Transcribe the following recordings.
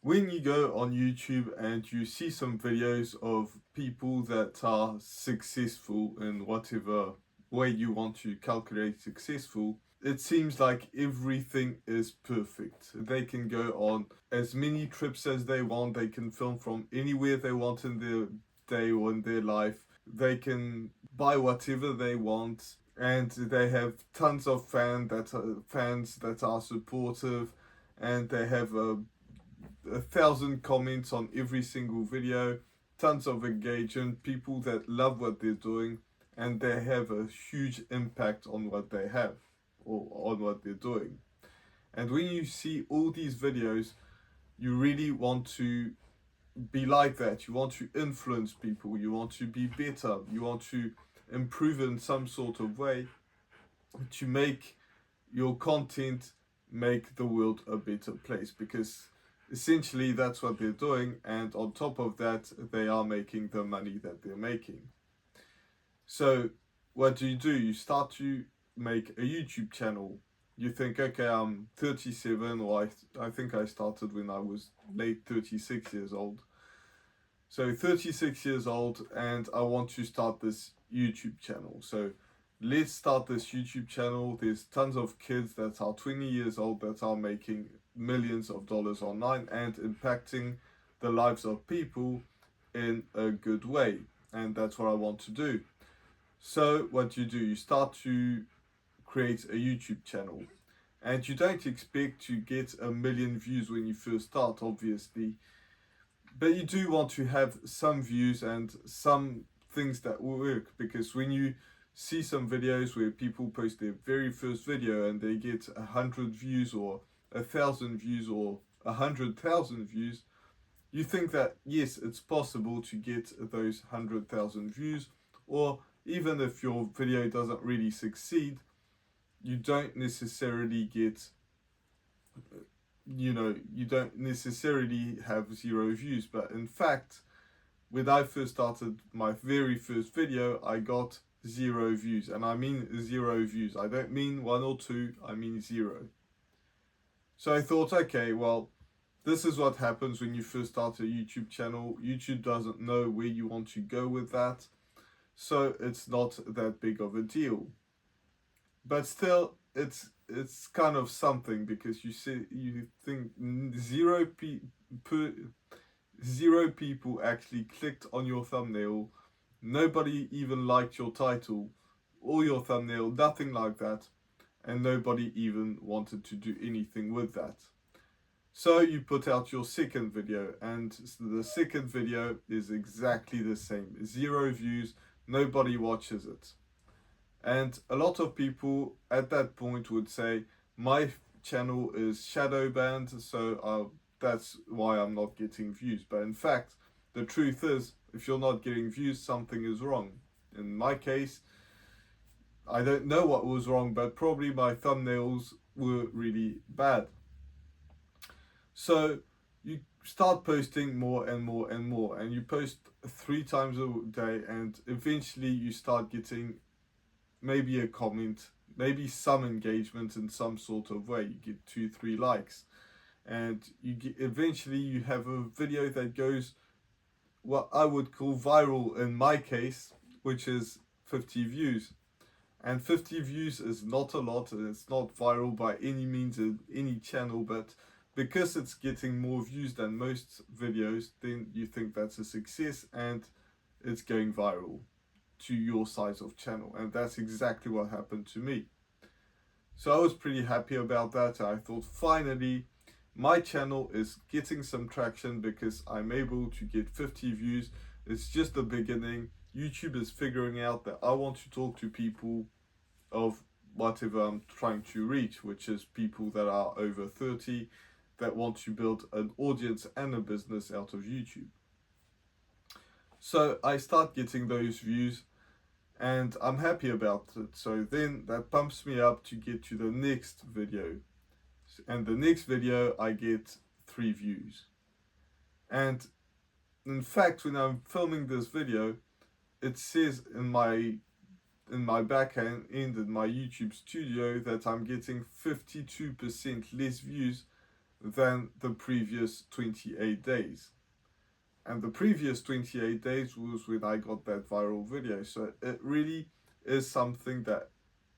When you go on YouTube and you see some videos of people that are successful in whatever way you want to calculate successful, it seems like everything is perfect. They can go on as many trips as they want, they can film from anywhere they want in their day or in their life, they can buy whatever they want, and they have tons of fans that are supportive, and they have a thousand comments on every single video, tons of engagement, people that love what they're doing, and they have a huge impact on what they have or on what they're doing. And when you see all these videos, you really want to be like that. You want to influence people, you want to be better, you want to improve in some sort of way to make your content make the world a better place, because essentially that's what they're doing, and on top of that they are making the money that they're making. So what do? You start to make a YouTube channel. You think, okay, I'm 37, or I think I started when I was late 36 years old. So 36 years old, and I want to start this YouTube channel. So let's start this YouTube channel. There's tons of kids that are 20 years old that are making millions of dollars online and impacting the lives of people in a good way. And that's what I want to do. So what you do, you start to create a YouTube channel. And you don't expect to get a million views when you first start, obviously. But you do want to have some views and some things that will work, because when you see some videos where people post their very first video and they get 100 views or 1,000 views or 100,000 views, you think that yes, it's possible to get those 100,000 views, or even if your video doesn't really succeed, you don't necessarily get, you don't necessarily have 0 views. But in fact, when I first started my very first video, I got 0 views. And I mean 0 views. I don't mean 1 or 2, I mean 0. So I thought, okay, well, this is what happens when you first start a YouTube channel. YouTube doesn't know where you want to go with that, so it's not that big of a deal. But still, it's kind of something, because you think per 0 people actually clicked on your thumbnail. Nobody even liked your title or your thumbnail, nothing like that, and nobody even wanted to do anything with that. So you put out your second video, and the second video is exactly the same. 0 views, nobody watches it. And a lot of people at that point would say, my channel is shadow banned, so that's why I'm not getting views. But in fact, the truth is, if you're not getting views, something is wrong. In my case, I don't know what was wrong, but probably my thumbnails were really bad. So you start posting more and more and more, and you post 3 times a day, and eventually you start getting maybe a comment, maybe some engagement in some sort of way. You get 2, 3 likes, and eventually you have a video that goes what I would call viral in my case, which is 50 views. And 50 views is not a lot, and it's not viral by any means in any channel, but because it's getting more views than most videos, then you think that's a success and it's going viral to your size of channel. And that's exactly what happened to me. So I was pretty happy about that. I thought, finally, my channel is getting some traction because I'm able to get 50 views. It's just the beginning. YouTube is figuring out that I want to talk to people of whatever I'm trying to reach, which is people that are over 30 that want to build an audience and a business out of YouTube. So I start getting those views, and I'm happy about it. So then that pumps me up to get to the next video. And the next video I get 3 views. And in fact, when I'm filming this video, it says in my back end in my YouTube studio that I'm getting 52% less views than the previous 28 days. And the previous 28 days was when I got that viral video. So it really is something that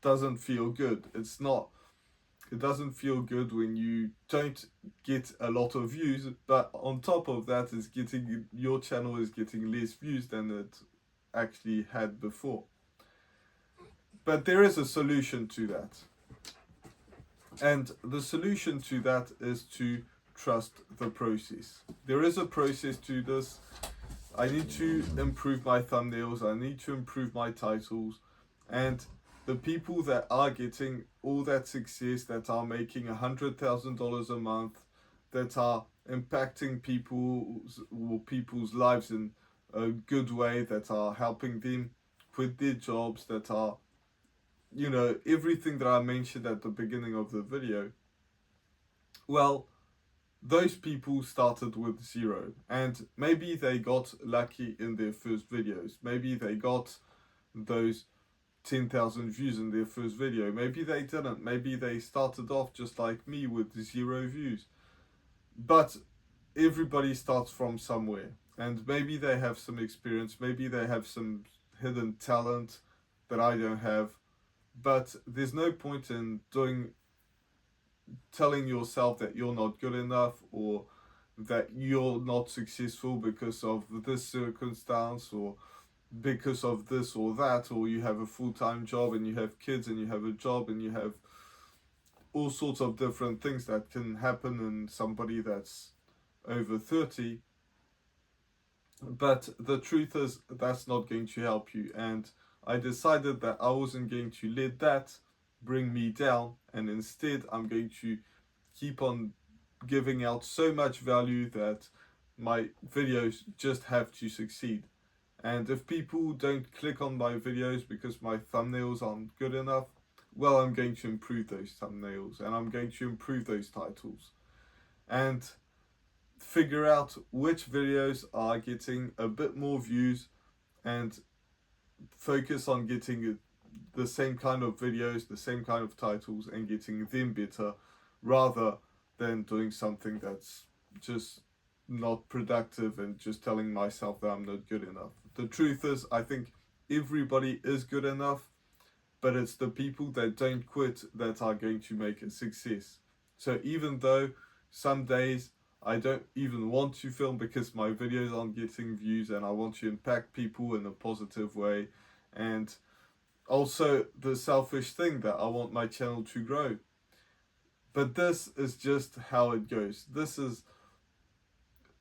doesn't feel good. It doesn't feel good when you don't get a lot of views, but on top of that is your channel is getting less views than it actually had before. But there is a solution to that. And the solution to that is to trust the process. There is a process to this. I need to improve my thumbnails, I need to improve my titles, and the people that are getting all that success, that are making $100,000 a month, that are impacting people's lives in a good way, that are helping them quit their jobs, that are, everything that I mentioned at the beginning of the video, well, those people started with 0, and maybe they got lucky in their first videos. Maybe they got those 10,000 views in their first video. Maybe they didn't. Maybe they started off just like me with 0 views. But everybody starts from somewhere, and maybe they have some experience, maybe they have some hidden talent that I don't have. But there's no point in telling yourself that you're not good enough, or that you're not successful because of this circumstance, or because of this or that, or you have a full-time job and you have kids and you have a job and you have all sorts of different things that can happen in somebody that's over 30. But the truth is, that's not going to help you. And I decided that I wasn't going to let that bring me down, and instead I'm going to keep on giving out so much value that my videos just have to succeed. And if people don't click on my videos because my thumbnails aren't good enough, well, I'm going to improve those thumbnails, and I'm going to improve those titles, and figure out which videos are getting a bit more views, and focus on getting the same kind of videos, the same kind of titles, and getting them better, rather than doing something that's just not productive and just telling myself that I'm not good enough. The truth is, I think everybody is good enough, but it's the people that don't quit that are going to make a success. So even though some days I don't even want to film because my videos aren't getting views, and I want to impact people in a positive way, and also the selfish thing that I want my channel to grow. But this is just how it goes. This is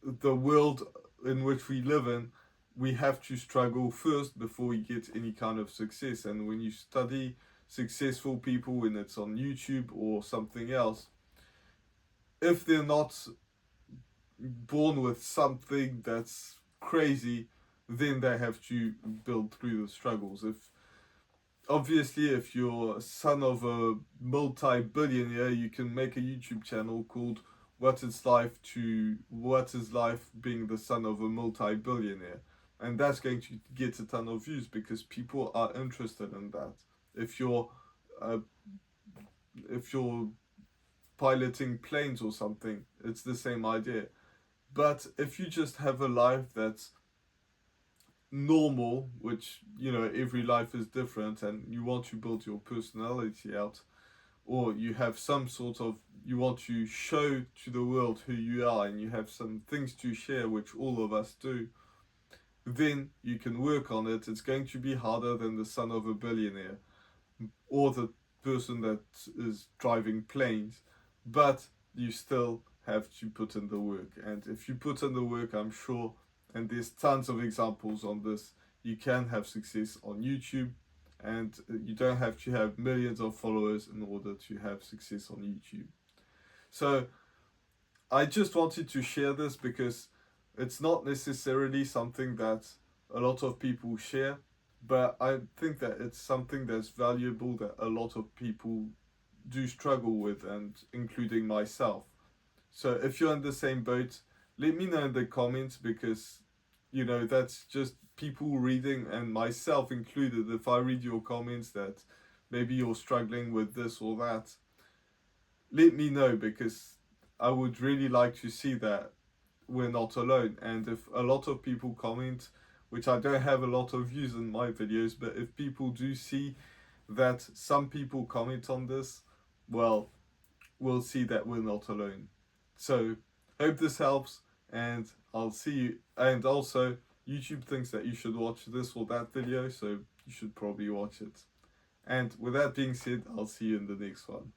the world in which we live in. We have to struggle first before we get any kind of success. And when you study successful people, when it's on YouTube or something else, if they're not born with something that's crazy, then they have to build through the struggles. If you're son of a multi-billionaire, you can make a YouTube channel called What is Life Being the Son of a Multi-Billionaire, and that's going to get a ton of views because people are interested in that. If you're piloting planes or something, it's the same idea. But if you just have a life that's normal, which, every life is different, and you want to build your personality out, or you have you want to show to the world who you are, and you have some things to share, which all of us do, then you can work on it. It's going to be harder than the son of a billionaire or the person that is driving planes, but you still have to put in the work. And if you put in the work, I'm sure, and there's tons of examples on this, you can have success on YouTube, and you don't have to have millions of followers in order to have success on YouTube. So I just wanted to share this because it's not necessarily something that a lot of people share, but I think that it's something that's valuable that a lot of people do struggle with, and including myself. So if you're in the same boat, let me know in the comments, because that's just people reading, and myself included. If I read your comments that maybe you're struggling with this or that, let me know, because I would really like to see that we're not alone. And if a lot of people comment, which I don't have a lot of views on my videos, but if people do see that some people comment on this, well, we'll see that we're not alone. So, hope this helps, and I'll see you. And also, YouTube thinks that you should watch this or that video, so you should probably watch it. And with that being said, I'll see you in the next one.